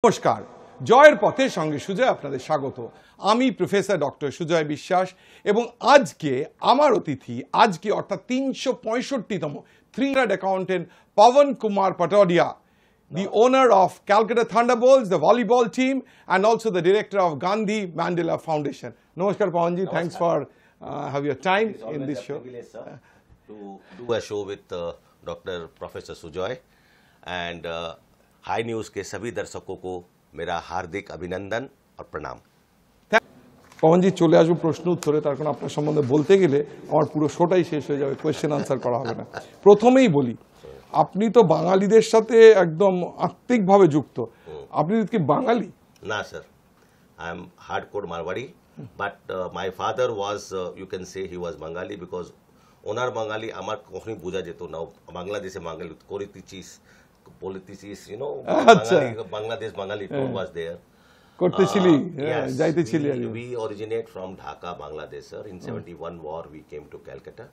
নমস্কার, জয়ের পথে সঙ্গে সুজয় আপনাদের স্বাগত। আমি প্রফেসর ডক্টর সুজয় বিশ্বাস এবং আজকে আমার অতিথি অর্থাৎ ৩৬৫তম three star accountant Pawan Kumar Patodia, the owner of Calcutta Thunderbolts, the volleyball team, and also the director of Gandhi Mandela Foundation. Namaskar, Pawanji. Thanks for have your time in this show. To do a show with Dr. Professor Sujoy and high news के सभी दर्शकों को मेरा हार्दिक अभिनंदन और प्रणाम। পবনজি, চলে আসবো প্রশ্ন উত্তরে। তার কারণ আপনার সম্বন্ধে বলতে গেলে আমার পুরো শোটাই শেষ হয়ে যাবে, কোয়েশ্চেন আনসার করা হবে না। প্রথমেই বলি, আপনি তো বাঙালিদের সাথে একদম আত্মিকভাবে যুক্ত। আপনি কি বাঙালি? না sir, I am hardcore Marwari, but my father was, you can say he was Bengali because ওনার বাঙালি আমার কখনোই বোঝা যেত না। বাংলাদেশে বাঙালি করিতেছিস politics, you know, Bangladesh Bengali was there. Yes, we originate from Dhaka, Bangladesh, sir. In 71 war, we came to Calcutta.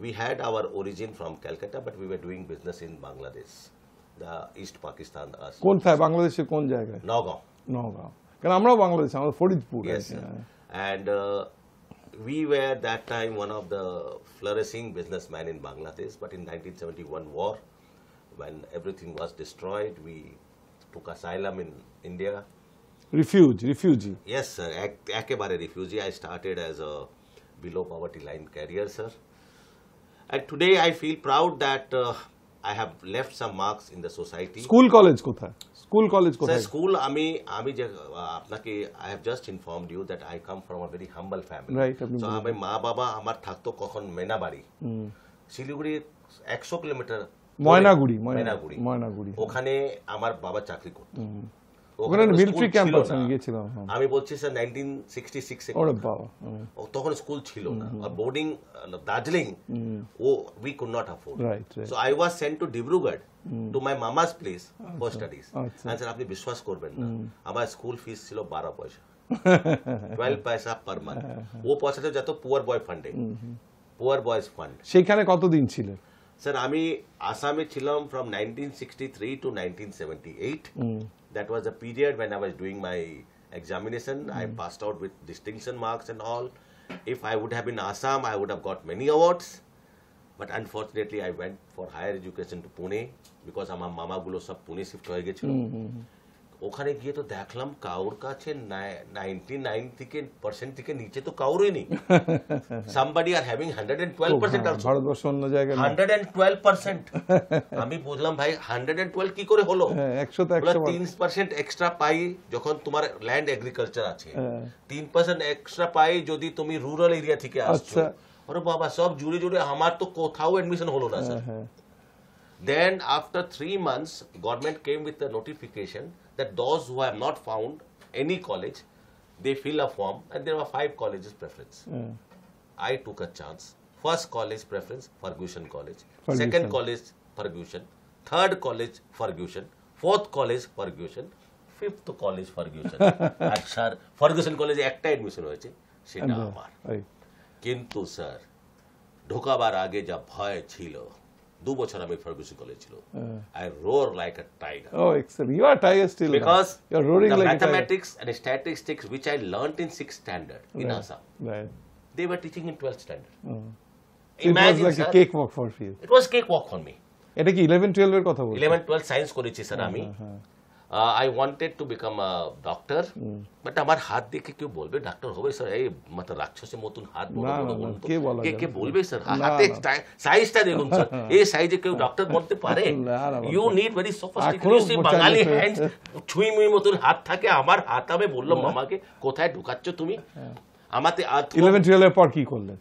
We had our origin from Calcutta, but we were doing business in Bangladesh, the East Pakistan. কোথায় বাংলাদেশের কোন জায়গায়? Nagaon. Naogaon. কারণ আমরাও বাংলাদেশ, আমাদের Faridpur. Yes, sir. And we were that time one of the flourishing businessmen in Bangladesh, but in 1971 war, when everything was destroyed, we took asylum in India. Refugee. Yes, sir. Ekebare refugee. I started as a below poverty line career, sir. And today I feel proud that I have left some marks in the society. School college কোথায়? Sir, school আমি যে আপনাকে I have just informed you that I come from a very humble family. Right. So আমি মা বাবা আমার থাকতো কখন মেনাবাড়ি, শিলিগুড়ি 100 কিলোমিটার ময়নাগুড়ি। ওখানে আমার বাবা চাকরি করতো। ওখানে মিলিটারি ক্যাম্প আছে, আমি গিয়েছিলাম। আমি বলছি স্যার 1966 এ তখন স্কুল ছিল না, আর boarding Darjeeling we could not afford. So I was sent to Dibrugarh to my mama's place for studies. And sir আপনি বিশ্বাস করবেন না, আমার স্কুল ফিস ছিল 12 পয়সা, 12 পয়সা পার মান্থ। ও পয়সাটা যেত পুয়ার বয় ফান্ডে, পুয়ার বয়েজ ফান্ড। সেখানে কতদিন ছিলেন? স্যার আমি আসামে ছিলাম from 1963 to 1978. That was the period when I was doing my examination. I passed out with distinction marks and all. If I would have been Assam, I would have got many awards. But unfortunately, I went for higher education to Pune because আমার মামাগুলো সব Pune shift হয়ে গেছিল। ওখানে গিয়ে তো দেখলাম কাউর কাছে 99% থেকে নিচে তো কাউরই নেই। somebody are having 112% also. Bharatvarsha অন্য জায়গায় 112%। আমি বুঝলাম ভাই 112 কি করে হলো? 3% এক্সট্রা পাই যখন তোমার ল্যান্ড এগ্রিকালচার আছে, 3% এক্সট্রা পাই যদি তুমি রুরাল এরিয়া থেকে আসছো। আরে বাবা, সব জুড়ে জুড়ে আমার তো কোথাও এডমিশন হলো না sir. Then after 3 months, government came with a notification that those who have not found any college, they fill a form, and there were 5 colleges preference. I took a chance. First college preference, Ferguson College. Second college, Ferguson. Third college, Ferguson. Fourth college, Ferguson. Fifth college, Ferguson. R sir Ferguson কলেজে একটা admission হয়েছে, সেটা আমার। কিন্তু sir ঢোকাবার আগে যা ভয় ছিল, 2 বছর আমি ফার্গুসন কলেজ ছিল। I roar like a tiger. Oh, excellent. You are tiger still. Because you're roaring the like mathematics and statistics which I learnt in 6th standard in Assam, they were teaching in 12th standard. Imagine, it was like a cakewalk for you. It was cakewalk for me. এটা কি 11-12 এর কথা বলছো? 11-12 science করেছি sir আমি। I wanted to become a doctor, but আমার হাত দেখে কেউ বলবে ডাক্তার হবে স্যার? এই মাথা রাক্ষসের মতন হাত বড় বড়, কে বলবে স্যার? হাতে সাইজটা দেখুন স্যার, এই সাইজে কেউ ডক্টর বলতে পারে? You need very sophisticated Bengali hands, ছুঁই মুই মতন হাত থাকে। আমার হাত, আমি বললাম মামাকে কোথায় ঢুকাচ্ছ তুমি আমাতে? 11-12 এর পর কি করলেন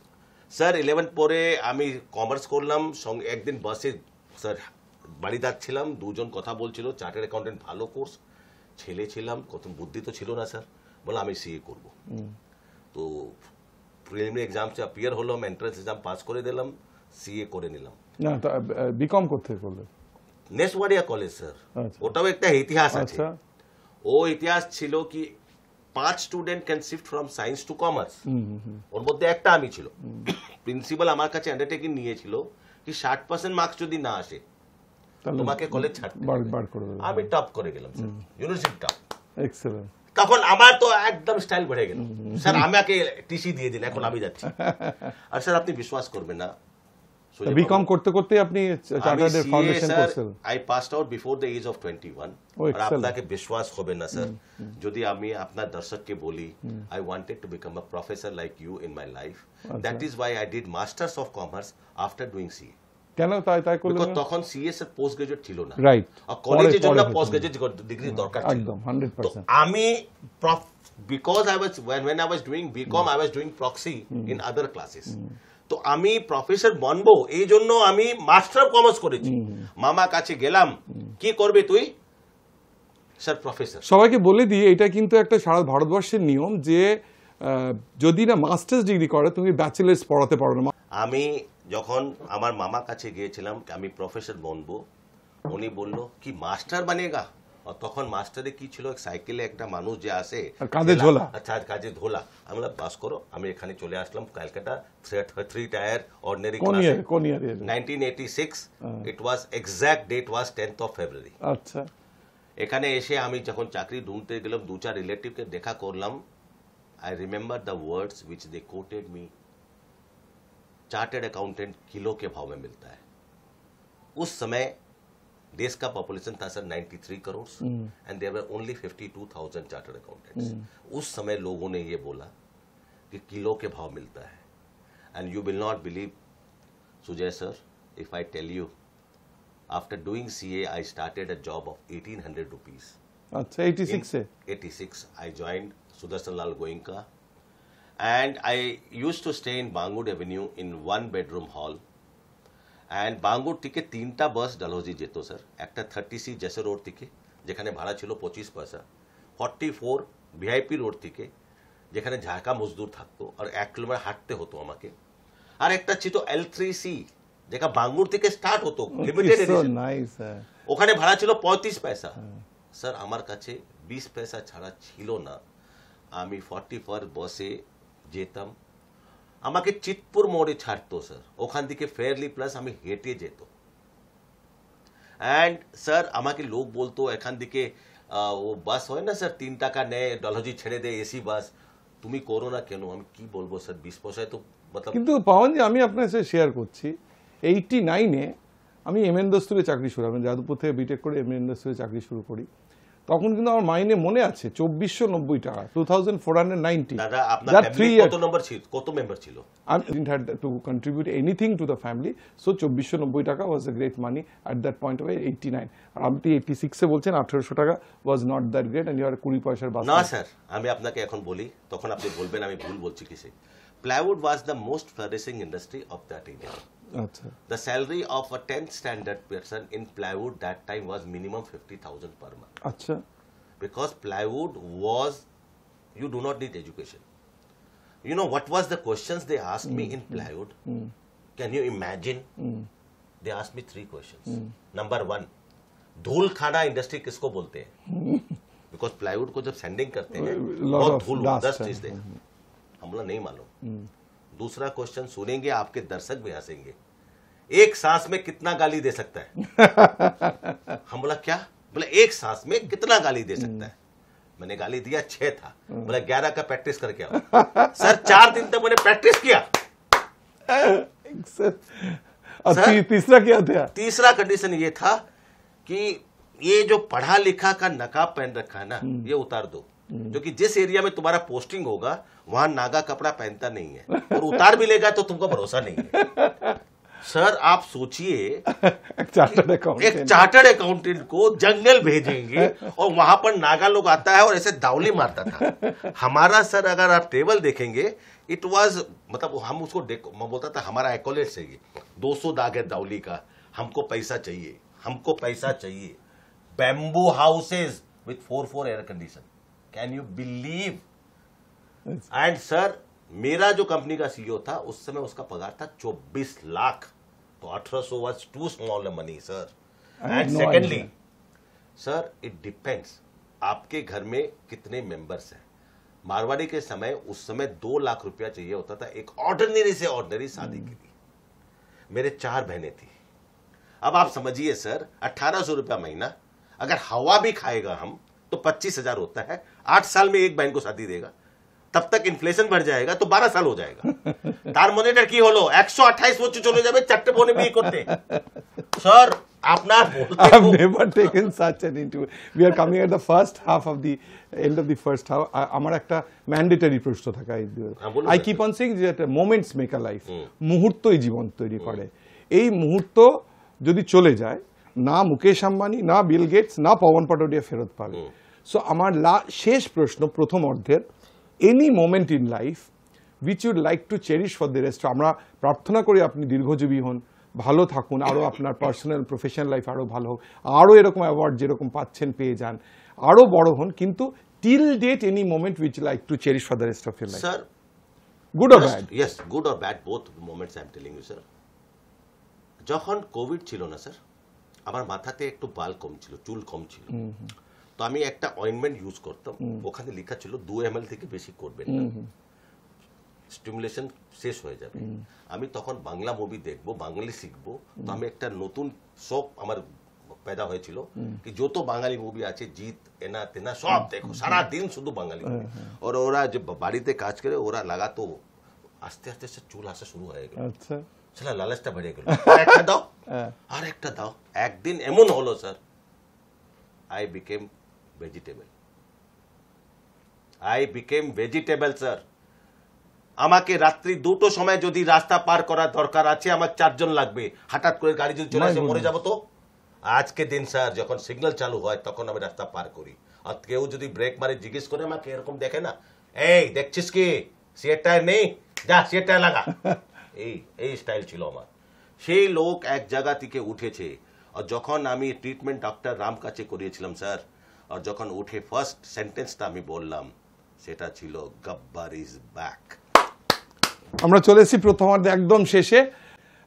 স্যার? 11 পরে আমি কমার্স করলাম। সঙ্গে একদিন বাসে স্যার বাড়ি যাচ্ছিলাম, 2 জন কথা বলছিল, চার্টার্ড অ্যাকাউন্টেন্ট ভালো কোর্স, ছেলে ছিলাম, কত বুদ্ধি তো ছিল না স্যার। বলে আমি সিএ করব। তো প্রিলিমিনারি এক্সামসে অ্যাপিয়ার হলাম, এন্ট্রান্স এক্সাম পাস করে দিলাম, সিএ করে নিলাম। না, বিকম করতে করলেন? Ness Wadia college sir. ওটাও একটা ইতিহাস আছে। ও ইতিহাস ছিল কি 5 student can shift from science to commerce, ওর মধ্যে একটা আমি ছিল। প্রিন্সিপাল আমার কাছে আন্ডারটেকিং নিয়েছিল কি 60% মার্কস যদি না আসে তোমাকে কলেজ ছাড়তে বার করে দেবে। আমি টপ করে গেলাম স্যার, ইউনিভার্সিটি টপ। এক্সেলেন্ট। তখন আমার তো একদম স্টাইল বেড়ে গেল, স্যার আমাকে টিসি দিয়ে দিন, এখন আমি যাচ্ছি। আর স্যার আপনি বিশ্বাস করবেন না, বিকম করতে করতে আপনি চার্টার্ড এর ফাউন্ডেশন করছেন। I passed out before the age of 21। আর আপনাকে বিশ্বাস হবে না স্যার, যদি আমি আপনার দর্শককে বলি, I wanted to become a professor like you in my life. That is why I did masters of commerce after doing CA. কেন তাই করলেন? তখন সিএস এর পোস্ট গ্রাজুয়েট ছিল না, রাইট, আর কলেজের জন্য পোস্ট গ্রাজুয়েট ডিগ্রি দরকার ছিল একদম 100%। আমি because I was when I was doing BCom I was doing proxy in other classes, তো আমি প্রফেসর বনবো এই জন্য আমি মাস্টার অফ কমার্স করেছি। মামা কাছে গেলাম, কি করবে তুই? Sir professor. সবাইকে বলে দিই, এটা কিন্তু একটা সারা ভারতবর্ষের নিয়ম যে যদি না মাস্টার্স ডিগ্রি করে তুমি ব্যাচেলার্স পড়াতে পারো না। আমি যখন আমার মামা কাছে গিয়েছিলাম আমি প্রফেসর বনবো, উনি বলল কি মাস্টার বানেগা? আর তখন মাস্টারে কি ছিল, সাইকেলে একটা মানুষ যে আসে, কাঁধে ঝোলা। আচ্ছা কাঁধে ঝোলা। আমি বললাম পাস করো, আমি এখানে চলে আসলাম ক্যালকাটা, 3 টায়ার অর্ডিনারি ক্লাসে। 1986 it was exact date was 10th of February। আচ্ছা, এখানে এসে আমি যখন চাকরি ঢুঁড়তে গেলাম, 2-4 রিলেটিভকে দেখা করলাম। I remember the words which they quoted me, chartered accountant kilo के भाव में मिलता है। उस समय देश का पॉपुलेशन था sir 93 crore and there were only 52,000 chartered accountants. उस समय लोगों ने ये बोला कि किलो के भाव मिलता है। And you will not believe Sujay sir, if I tell you, after doing CA I started a job of 1800 rupees. अच्छा, 86 से 86 I joined Sudarshan Lal Goenka and I used to stay in Bangur Avenue in 1-bedroom hall, and Bangur থেকে 3টা বাস ডালহৌজি যেত sir. একটা 30C জেসে road থেকে যেখানে ভাড়া ছিল 25 পয়সা, 44 ভিআইপি রোড থেকে যেখানে ঝাঁকা মজদুর থাকতো আর 1 কিলোমিটার হাঁটতে হতো আমাকে, আর একটা ছিল L3C যেটা বাঙ্গুর থেকে স্টার্ট হতো, লিমিটেড এডিশন, ওখানে ভাড়া ছিল 35 পয়সা। স্যার আমার কাছে 20 পয়সা ছাড়া ছিল না। আমি 44 বসে যেতাম, আমাকে চিতপুর মোড়ে ছাড়তো স্যার, ওখান থেকে ফেয়ারলি প্লাস আমি হেঁটে যেত। অ্যান্ড স্যার আমাকে লোক বলতো এখান থেকে ও বাস হয় না স্যার 3 টাকা নেয়, ডালহৌজি ছেড়ে দেয় এসি বাস, তুমি করো না কেন? আমি কি বলবো স্যার, 20 পয়সায় তো মতলব। কিন্তু পাওয়ানজি, আমি আপনার সাথে শেয়ার করছি, 89-এ আমি এমএন দস্তুরে চাকরি শুরু, আমি যাদবপুর থেকে বিটেক করে এমএন দস্তুরে চাকরি শুরু করি। তখন কিন্তু আমার মাইনে মনে আছে 2490 টাকা, 2490। দাদা আপনার ফ্যামিলি কত নম্বর ছিল, কত মেম্বার ছিল? I didn't have to contribute anything to the family, so 2490 টাকা was a great money at that point of 89। আর আপনি 86-এ বলছেন 1800 টাকা was not that great and you are 20 পয়সার বাস। না স্যার, আমি আপনাকে এখন বলি, তখন আপনি বলবেন আমি ভুল বলছি কিসে। Plywood was the most flourishing industry of that India. আচ্ছা, The salary of a 10th standard person in plywood that time was minimum 50,000 per month. আচ্ছা, Because plywood was, you do not need education. You know what was the questions they asked me in plywood? Can you imagine? They asked me 3 questions. Number 1, धूल खाना industry किसको बोलते हैं? Because plywood को जब sending करते हैं बहुत धूल डस्ट चीज है, हम लोग नहीं मालूम। दूसरा क्वेश्चन सुनेंगे, आपके दर्शक भी हंसेंगे, एक सांस में कितना गाली दे सकता है? हम बोला क्या? बोला एक सांस में कितना गाली दे सकता है? मैंने गाली दिया 6 था। बोला 11 का प्रैक्टिस करके आओ। सर 4 दिन तक मैंने प्रैक्टिस किया। तीसरा क्या था? तीसरा कंडीशन ये था कि ये जो पढ़ा लिखा का नकाब पहन रखा है ना, ये उतार दो, क्योंकि जिस एरिया में तुम्हारा पोस्टिंग होगा वहां नागा कपड़ा पहनता नहीं है, और उतार भी लेगा तो तुमको भरोसा नहीं है। सर आप सोचिए एक चार्टर्ड अकाउंटेंट को जंगल भेजेंगे और वहां पर नागा लोग आता है और ऐसे दावली मारता था। हमारा सर अगर आप टेबल देखेंगे, इट वाज मतलब हम उसको मैं बोलता था हमारा एक्कोलेट्स है, 200 दाग है दावली का, हमको पैसा चाहिए, हमको पैसा चाहिए। Bamboo houses with 4 air condition, can you believe? And sir मेरा जो कंपनी का सीईओ था उस समय उसका पगार था 24 लाख, तो 1800 was too small money sir. And secondly sir it depends आपके घर में कितने मेंबर्स हैं। मारवाड़ी के समय उस समय 2 लाख रुपया चाहिए होता था एक ऑर्डिनरी से ऑर्डिनरी शादी के लिए। मेरे 4 बहनें थी, अब आप समझिए सर 1800 रुपया महीना, अगर हवा भी खाएगा हम तो 25,000 होता है। 8 साल में एक बहन को शादी देगा, तब तक इन्फ्लेशन बढ़ जाएगा तो 12 साल हो जाएगा। तार मॉनिटर की হলো 128 বছর চলে যাবে, 4টে বোনে বিয়ে করতে। স্যার আপনার বলতে I have never taken such an interview. We are coming at the first half of the end of the first half. আমার একটা ম্যান্ডেটরি প্রশ্ন থাকে। I keep on saying that moments make a life. মুহূর্তই জীবন তৈরি করে। এই মুহূর্ত যদি চলে যায়, না মুকেশ আম্বানি, না বিল গেটস, না পবন পাটোডিয়া ফেরত পাবে। সো আমার শেষ প্রশ্ন প্রথম অর্ধের, any moment in life which you'd like to cherish for the rest. আমরা প্রার্থনা করি আপনি দীর্ঘজীবী হন, ভালো থাকুন, আরও আপনার পার্সোনাল প্রফেশনাল লাইফ আরও ভালো হোক, আরও এরকম অ্যাওয়ার্ড যেরকম পাচ্ছেন পেয়ে যান, আরও বড় হন, কিন্তু till date any moment which like to cherish for the rest of your life. Sir good or bad? Yes, good or bad both moments I am telling you sir. যখন কোভিড ছিল না স্যার, আমার মাথাতে একটু বাল কম ছিল, চুল কম ছিল, তো আমি একটা অয়েন্টমেন্ট ইউজ করতাম, ওখানে লেখা ছিল 2 ml থেকে বেশি করবেন না, স্টিমুলেশন শেষ হয়ে যাবে। আমি তখন বাংলা মুভি দেখবো, বাঙালি শিখবো, তো আমি একটা নতুন শখ আমার पैदा হয়েছিল কি যত বাঙালি মুভি আছে, জিত, এনা তেনা সব দেখো, সারা দিন শুধু বাঙালি মুভি। আর ওরা যে বাড়িতে কাজ করে ওরা লাগাতো, আস্তে আস্তে চুল আসা শুরু হয়ে গেল। আচ্ছা, সেটা লালচটা বেড়ে গেল, আর একটা দাও, আর একটা দাও। একদিন এমন হলো sir, I became vegetable, I became vegetable sir. আমাকে রাত্রি 2টোর সময় যদি রাস্তা পার করার দরকার আছে, আমার 4 জন লাগবে, হঠাৎ করে গাড়ি যদি চলে আসে মরে যাবো তো। আজকে দিন স্যার যখন সিগন্যাল চালু হয় তখন আমি রাস্তা পার করি, আর কেউ যদি ব্রেক মারে জিজ্ঞেস করে আমাকে, এরকম দেখে না, এই দেখছিস কি সিয়ের টায়ার নেই, যা সিয়ের টায়ার লাগা, এই স্টাইল ছিল আমার। সেই লোক এক জায়গা থেকে উঠেছে, আর যখন আমি ট্রিটমেন্ট ডক্টর রাম কাছে করিয়েছিলাম স্যার, আর যখন উঠে ফার্স্ট সেন্টেন্সটা আমি বললাম, সেটা ছিল গব্বর ইজ ব্যাক। আমরা চলে এসেছি প্রথমার্ধে একদম শেষে।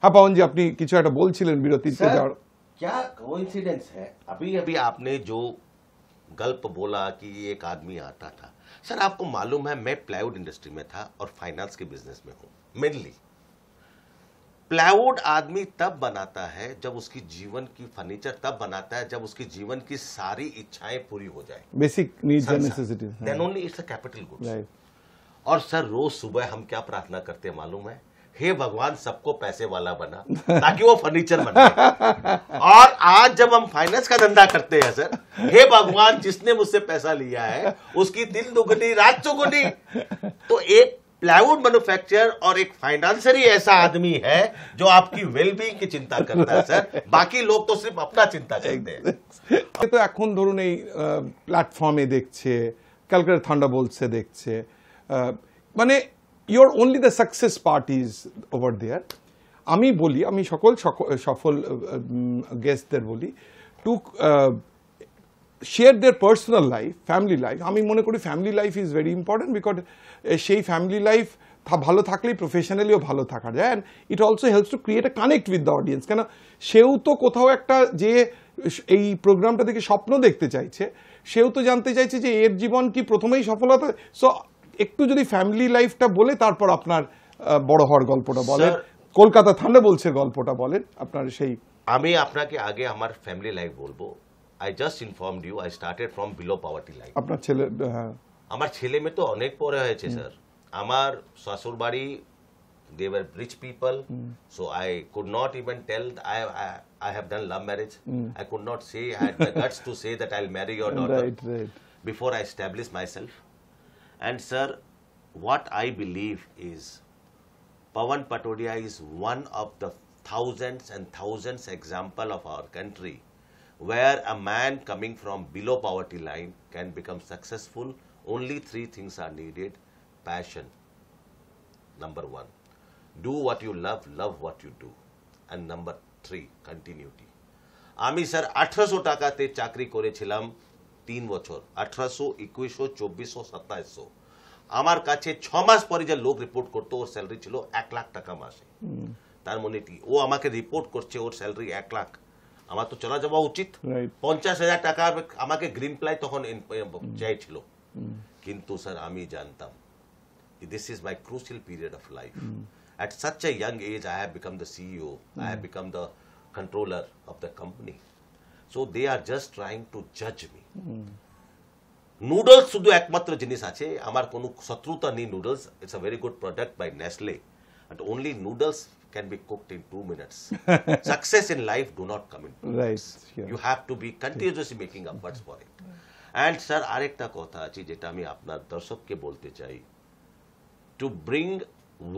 হ্যাঁ পাবনজি, আপনি কিছু একটা বলছিলেন বিরতিতে যাওয়ার। क्या कोइंसिडेंस है, अभी अभी आपने जो गल्प बोला कि एक आदमी आता था, सर आपको मालूम है मैं प्लाईवुड इंडस्ट्री में था और फाइनेंस के बिजनेस में हूं मेनली। प्लाईवुड आदमी तब बनाता है जब उसकी जीवन की, फर्नीचर तब बनाता है जब उसकी जीवन की सारी इच्छाएं पूरी हो जाए, basic needs and necessities, then only it's a capital goods. और सर रोज सुबह हम क्या प्रार्थना करते हैं मालूम है, हे भगवान सबको पैसे वाला बना ताकि वो फर्नीचर बनाए। और आज जब हम फाइनेंस का धंधा करते हैं सर, हे भगवान जिसने मुझसे पैसा लिया है उसकी दिन दुगनी रात चौगुनी। तो एक प्लाईवुड मैन्युफैक्चरर और एक फाइनेंसर ही ऐसा आदमी है जो आपकी वेलबींग की चिंता करता है सर, बाकी लोग तो सिर्फ अपना चिंता करते हैं। তো এখন ধরুন এই প্ল্যাটফর্মে দেখছে, ক্যালকাটা থান্ডারবোল্টসে দেখছে, মানে your only the success part is over there. আমি বলি, আমি সফল গেস্টদের বলি to share their personal life, family life. আমি মনে করি family life is very important, because সেই ফ্যামিলি লাইফ ভালো থাকলেই প্রফেশনালিও ভালো থাকা যায়, and it also helps to create a connect with the audience. কেন সেও তো কোথাও একটা যে এই প্রোগ্রামটা থেকে স্বপ্ন দেখতে চাইছে, সেও তো জানতে চাইছে যে এর জীবন কি প্রথমেই সফলতা। সো একটু যদি ফ্যামিলি লাইফটা বলে তারপর আপনার বড় হওয়ার গল্পটা বলেন, কলকাতা থান্ডারবোল্টসের গল্পটা বলেন আপনার। সেই আমি আপনাকে আগে আমার ফ্যামিলি লাইফ বলবো। I just informed you I started from below poverty line. আপনার ছেলে, আমার ছেলে মেয়ে তো অনেক পরে হয়েছে স্যার। আমার শ্বশুর বাড়ি, they were rich people, so I could not even tell I have done love marriage. I could not say, I had the guts to say that I'll marry your daughter before I established myself. And sir, what I believe is Pawan Patodia is one of the thousands and thousands example of our country where a man coming from below poverty line can become successful. Only 3 things are needed: passion, number 1, do what you love, love what you do, and number 3, continuity. আমি sir 1800 টাকাতে চাকরি করেছিলাম 3 বছর, 1800, 2100, 2400, 2700। আমার কাছে 6 মাস পরে যে লোক রিপোর্ট করতো ওর স্যালারি ছিল 1 লাখ টাকা মাসে। তার মানে কি, ও আমাকে রিপোর্ট করছে ওর স্যালারি 1 লাখ, আমার তো চলা যাওয়া উচিত। 50,000 টাকা আমাকে গ্রিন প্লাই তখন চাইছিল। কিন্তু স্যার আমি জানতাম this is my crucial period of life. At such a young age I have become the CEO, I have become the controller of the company. So they are just trying to judge me. Noodles শুধু একমাত্র জিনিস আছে, আমার কোনো শত্রুতা নেই noodles. It's a very good product by Nestle, but only noodles can be cooked in 2 minutes. Success in life do not come in 2 minutes. Sure. You have to be continuously making efforts for it. And sir, আরেকটা কথা আছে যেটা আমি আপনার দর্শককে বলতে চাই, to bring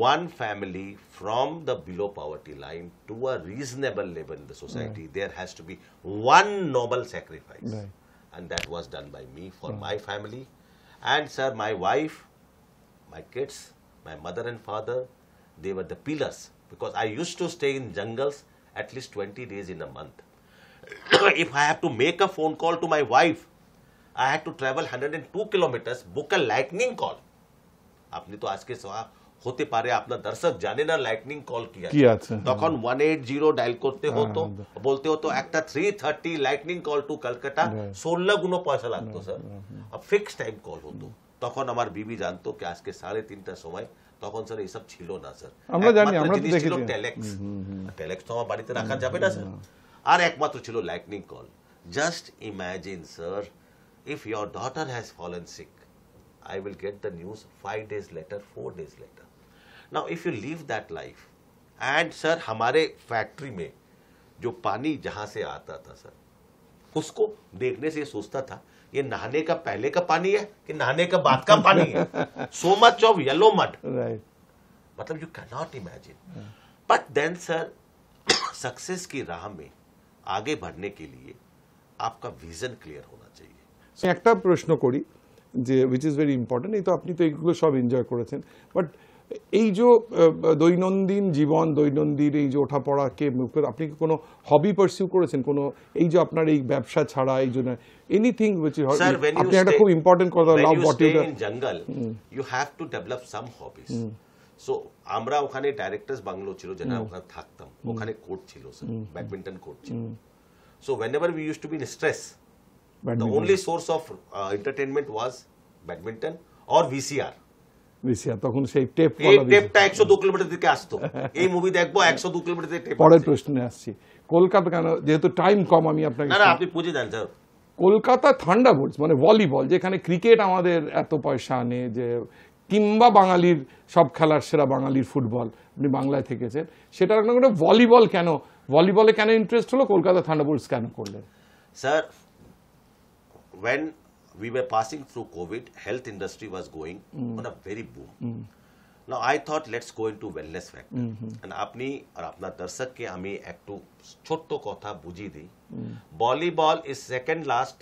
one family from the below poverty line to a reasonable level in the society, there has to be one noble sacrifice. Right. And that was done by me for my family. And sir, my wife, my kids, my mother and father, they were the pillars, because I used to stay in jungles at least 20 days in a month. If I have to make a phone call to my wife, I had to travel 102 kilometers, book a lightning call. আপনি তো আজকে হতে পারে আপনার দর্শক জানে না lightning call কি আছে, তখন 180 ডায়াল করতে হতো, বলতে হতো একটা 330 লাইটনিং কল টু কলকাতা, 16 গুণ পয়সা লাগতো স্যার। ফিক্স টাইম কল হতো। তখন আমার বিবি জানতো কি আজকে 3:30টার সময়, তখন স্যার এইসব ছিল না স্যার, আমরা জানি, আমরা তো দেখেছি দেখেছি টেলেক্স। টেলেক্স তো আমার বাড়িতে রাখা যাবে না স্যার, আর একমাত্র ছিল lightning call. Just imagine sir, if your daughter has fallen sick, I will get the news 5 days later, 4 days later. Now if you live that life, and sir हमारे factory में जो पानी जहां से आता था सर, उसको देखने से ये सोचता था ये नहाने का पहले का पानी है कि नहाने का बाद का पानी है। So much of yellow mud. Right. मतलब you cannot imagine. But then sir, success की राह में आगे बढ़ने के लिए आपका विजन क्लियर होना चाहिए। একটা প্রশ্ন করি যে উইচ ইজ ভেরি ইম্পর্টেন্ট, এই তো আপনি তো এইগুলো সব এনজয় করেছেন, বাট এই যে দৈনন্দিন জীবন, দৈনন্দিন এই যে ওঠাপড়াকে আপনি কি কোনো হবি পারসিউ করেছেন, কোনো এই যে আপনার এই ব্যবসা ছাড়া এই জন্য এনিথিং উইচ ইজ, আপনি একটা খুব ইম্পর্টেন্ট কথা love what you in jungle, you have to develop some hobbies. So আমরা ওখানে ডাইরেক্টরস বাংলো ছিল, যেটা ওখানে থাকতাম, ওখানে কোর্ট ছিল স্যার, ব্যাডমিন্টন কোর্ট ছিল। So whenever we used to be in stress, the only source of entertainment was badminton or VCR. তখন সেই টেপ, এই টেপটা 102 কিলোমিটার থেকে আসতো, এই মুভি দেখবো 102 কিলোমিটার থেকে টেপ। পরের প্রশ্নে আসছি, কলকাতা কেন, যেহেতু টাইম কম আমি আপনাকে, না আপনি বুঝে যান স্যার, কলকাতা থান্ডারবোল্টস মানে ভলিবল, যেখানে ক্রিকেট আমাদের এত পয়সা আনে, যে কিংবা বাঙালির সব খেলার সেরা বাঙালির ফুটবল, আপনি বাংলায় থেকেছেন, সেটা ভলিবল কেন, ভলিবলে কেন ইন্টারেস্ট হলো, কলকাতা থান্ডারবোল্টস কেন করলেন? Sir, when we were passing through COVID, health industry was going on a very boom. Now I thought let's go into wellness factor. And আপনি আর আপনার দর্শককে আমি একটু ছোট্ট কথা বুঝিয়ে দিই। Volleyball is second last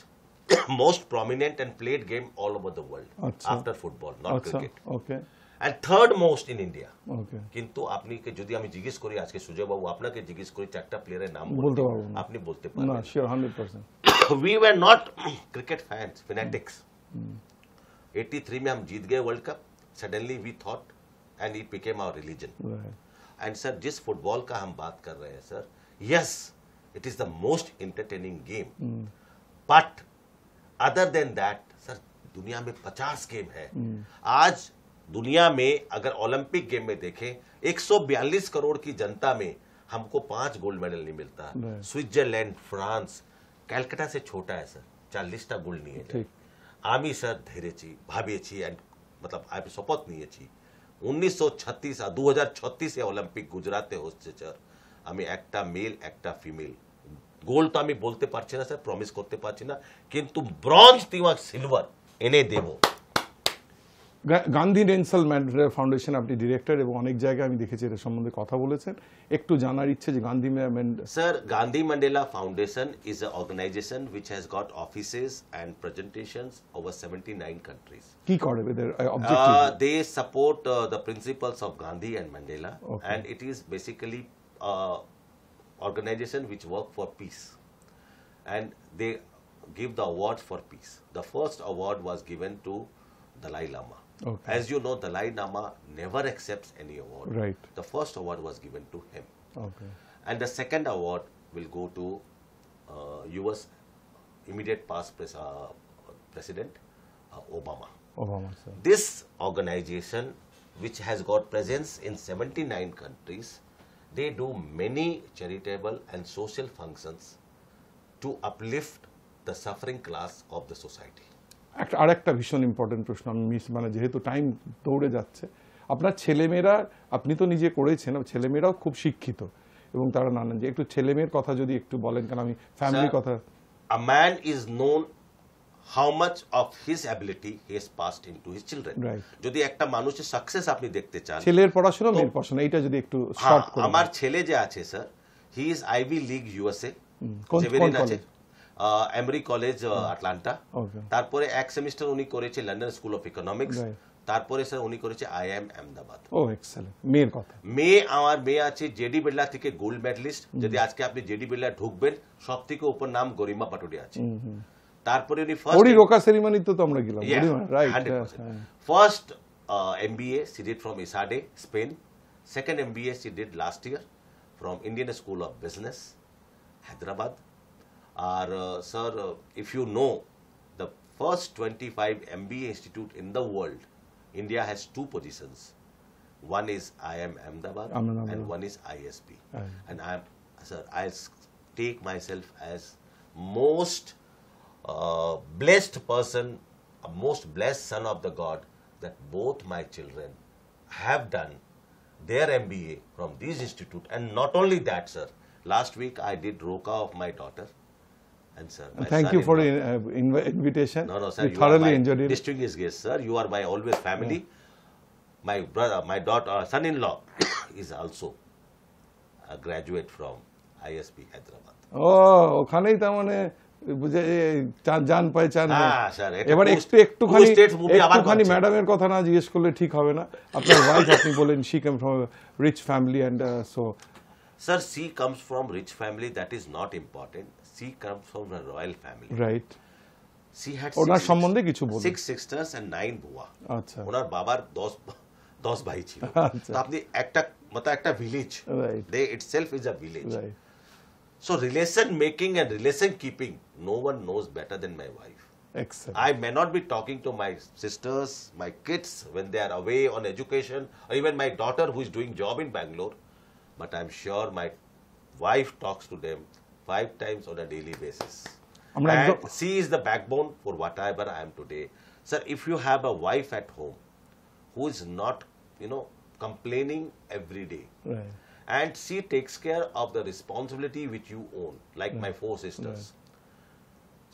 most prominent and played game all over the world after football, not cricket. Okay. And third most in India. Okay. কিন্তু আপনি যদি আমি জিজ্ঞেস করি আজকে সুজয় বাবু আপনাকে জিজ্ঞেস করি 4টা প্লেয়ারের নাম বলতে পারবো না, আপনি বলতে পারবেন না? Sure 100%। We were not cricket fans, fanatics. 83 में हम जीत गए world cup, suddenly we thought and it became our religion. And sir, जिस फुटबॉल का हम बात कर रहे हैं sir, yes, it is the most entertaining game. But other than that, sir, दुनिया में 50 गेम है। आज दुनिया में अगर ओलंपिक गेम में देखें, 142 करोड़ की जनता में हमको 5 गोल्ड मेडल नहीं मिलता। स्विट्जरलैंड, फ्रांस, ক্যালকাটা से छोटा है सर, 40টা গোল নিয়েছে। আমি স্যার ধরেছি, ভাবিয়েছি, मतलब আমি শপথ নিয়েছি 1936 আর 2036 এ অলিম্পিক গুজরাতে হচ্ছে স্যার, আমি একটা মেল একটা ফিমেল, গোল্ড তো আমি বলতে পারছি না স্যার, প্রমিস করতে পারছি না, কিন্তু ব্রোঞ্জ কিংবা সিলভার এনে দেব। গান্ধী নেলসন ম্যান্ডেলা ফাউন্ডেশন আপনি ডিরেক্টর, এবং অনেক জায়গায় আমি দেখেছি এর সম্বন্ধে কথা বলেছেন, একটু জানার ইচ্ছে যে Gandhi sir, Gandhi Mandela foundation is an organization which has got offices and presentations over 79 countries. কি করে এদের objective? They support the principles of Gandhi and Mandela, and it is basically organization which work for peace, and they give the awards for peace. The first award was given to Dalai Lama. As you know, Dalai Lama never accepts any award. Right. The first award was given to him. Okay. And the second award will go to US immediate past President Obama. Sir. This organization, which has got presence in 79 countries, they do many charitable and social functions to uplift the suffering class of the society. আরেকটা ভীষণ important প্রশ্ন আমি মানে যেহেতু time দৌড়ে যাচ্ছে, আপনার ছেলেমেয়েরা, আপনি তো নিজে করেছেন, ছেলেমেয়েরাও খুব শিক্ষিত এবং তারা নানান, যে একটু ছেলেমেয়ের কথা যদি একটু বলেন, কারণ আমি ফ্যামিলির কথা। A man is known how much of his ability he has passed into his children. যদি একটা মানুষের সাকসেস আপনি দেখতে চান, ছেলের পড়াশোনা মেয়ের পড়াশোনা, এটা যদি একটু শর্ট করে। আমার ছেলে যে আছে sir, he is Ivy League USA, আছে এমরি কলেজ আটলান্টা, তারপরে এক সেমিস্টার উনি করেছে লন্ডন স্কুল অফ ইকোনমিক্স, তারপরে স্যার উনি করেছে আইএম আহমেদাবাদ। ও এক্সেলেন্ট। মেয়ের কথা, আমার মেয়ে আছে জেডি বিড়লা থেকে গোল্ড মেডালিস্ট। যদি আজকে আপনি জেডি বিড়লা ঢুকবেন, সব থেকে উপর নাম গরিমা পাটোডি আছে। তারপরে উনি ফার্স্ট রোকা সেরিমনি তো আমরা গেলাম, right, first MBA she did from ISADE, Spain. Second MBA she did last year from Indian School of Business, Hyderabad. Sir, if you know, the first 25 MBA institute in the world, India has 2 positions. One is IIM Ahmedabad and one is ISB. And I take myself as most blessed person, a most blessed son of the God, that both my children have done their MBA from this institute. And not only that, sir, last week I did Roka of my daughter. And sir, thank you for the invitation. No, sir, we thoroughly enjoyed it. Distinguished guest, sir. You are my always family. My brother, my daughter, son-in-law is also a graduate from ISB Hyderabad. Oh, ওখানেই তার মানে বুঝে জান পাইচান। এবার একটুখানি ম্যাডামের কথা না জিজ্ঞেস করলে ঠিক হবে না। আপনার ওয়াইফ, আপনি বলেন she came from a rich family and so. Sir, she comes from rich family, that is not important. She comes from a royal family. Right. She had ওনার সম্বন্ধে কিছু বলুন। 6 sisters and 9 বুয়া। আচ্ছা। ওনার বাবার 10 ভাই ছিল। তো আপনি একটা village, they itself is a village. Right. So relation making and relation keeping, no one knows better than my wife. Excellent. I may not be talking to my sisters, my kids when they are away on education, or even my daughter who is doing job in Bangalore, but I'm sure my wife talks to them 5 times on a daily basis. And she is the backbone for whatever I am today. Sir, if you have a wife at home who is not, complaining every day, right, and she takes care of the responsibility which you own, like my 4 sisters.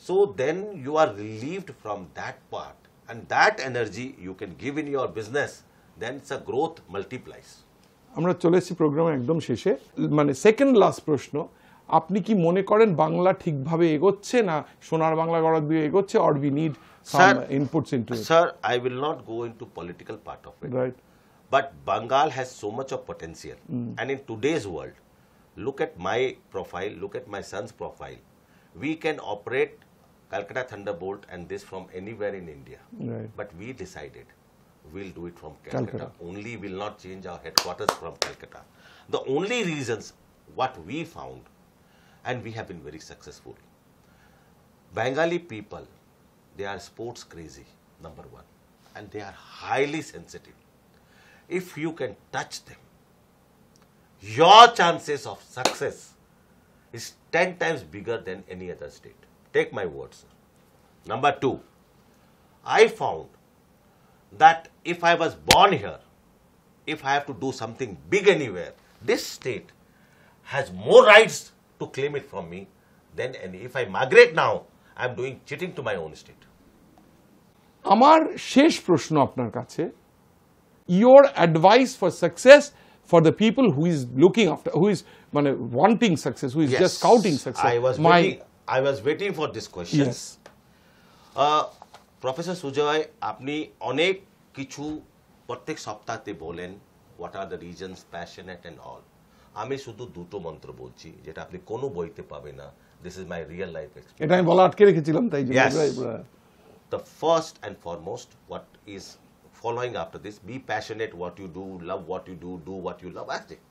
So then you are relieved from that part, and that energy you can give in your business, then it's a growth multiplies. আমরা চলে এসেছি প্রোগ্রামের একদম শেষে, মানে second last প্রশ্ন, আপনি কি মনে করেন বাংলা ঠিকভাবে এগোচ্ছে, না সোনার বাংলা গড়ার দিকে এগোচ্ছে, or we need some inputs into it? Sir, I will not go into political part of it. Right. But Bengal has so much of potential. And in today's world, look at my profile, look at my son's profile. We can operate Calcutta Thunderbolt and this from anywhere in India. Right. But we decided we'll do it from Calcutta. Only will not change our headquarters from Calcutta. The only reasons what we found, and we have been very successful. Bengali people, they are sports crazy, number 1. And they are highly sensitive. If you can touch them, your chances of success is 10 times bigger than any other state. Take my words, sir. Number 2, I found that if I was born here, if I have to do something big anywhere, this state has more rights to claim it from me than any. If I migrate now, I am doing cheating to my own state. আমার শেষ প্রশ্ন আপনার কাছে, your advice for success for the people who is looking after, who is wanting success, who is just scouting success. I was waiting for this question. Yes. Professor Sujoy, আপনি অনেক কিছু প্রত্যেক সপ্তাহে বলেন, what are the reasons, passionate and all. আমি শুধু দুটো মন্ত্র বলছি যেটা আপনি কোনো বইতে পাবেন না. This is my real life experience. এটা আমি বলা আটকে রেখেছিলাম তাই জন্য। Yes. The first and foremost, what is following after this, be passionate what you do, love what you do what you love. Actually,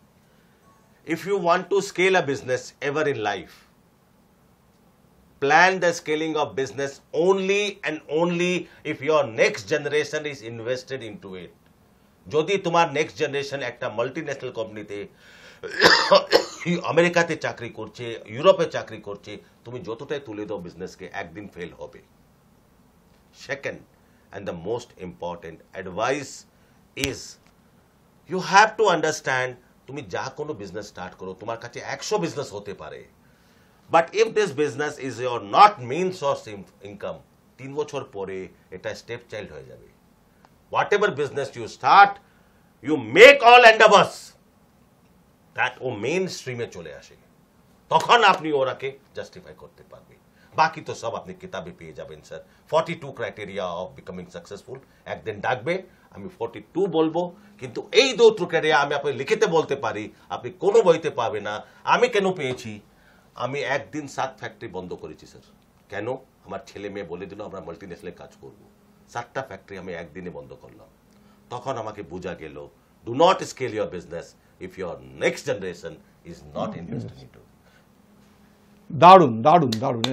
if you want to scale a business ever in life, plan the scaling of business only and only if your next generation is invested into it. যদি তোমার next generation একটা multinational কোম্পানিতে আমেরিকাতে চাকরি করছে, ইউরোপে চাকরি করছে, তুমি যতটাই তুলে দাও বিজনেসকে, একদিন ফেল হবে। Second and the most important advice is you have to understand তুমি যা কোনো বিজনেস স্টার্ট করো, তোমার কাছে 100 বিজনেস হতে পারে, but if this business is your not main source income, 3 বছর পরে এটা স্টেপ চাইল্ড হয়ে যাবে। Whatever business you start, you make all endeavours that ও মেইন স্ট্রিমে চলে আসে, তখন আপনি ওরাকে জাস্টিফাই করতে পারবে। বাকি তো সব আপনি কিতাবে পেয়ে যাবেন sir. 42 criteria of becoming successful, একদিন ডাকবে আমি 42 বলবো, কিন্তু এই 2 ক্রাইটেরিয়া আমি আপনি লিখিতে বলতে পারি, আপনি কোনো বইতে পাবে না। আমি কেন পেয়েছি? আমি একদিন 7 ফ্যাক্টরি বন্ধ করেছি স্যার। কেন? আমার ছেলে মেয়ে বলে দিল আমরা মাল্টিন্যাশনালে কাজ করব, 7টা ফ্যাক্টরি আমি একদিনে বন্ধ করলাম। তখন আমাকে বোঝা গেল, do not scale your business if your next generation is not investing into. দারুণ দারুণ দারুণ।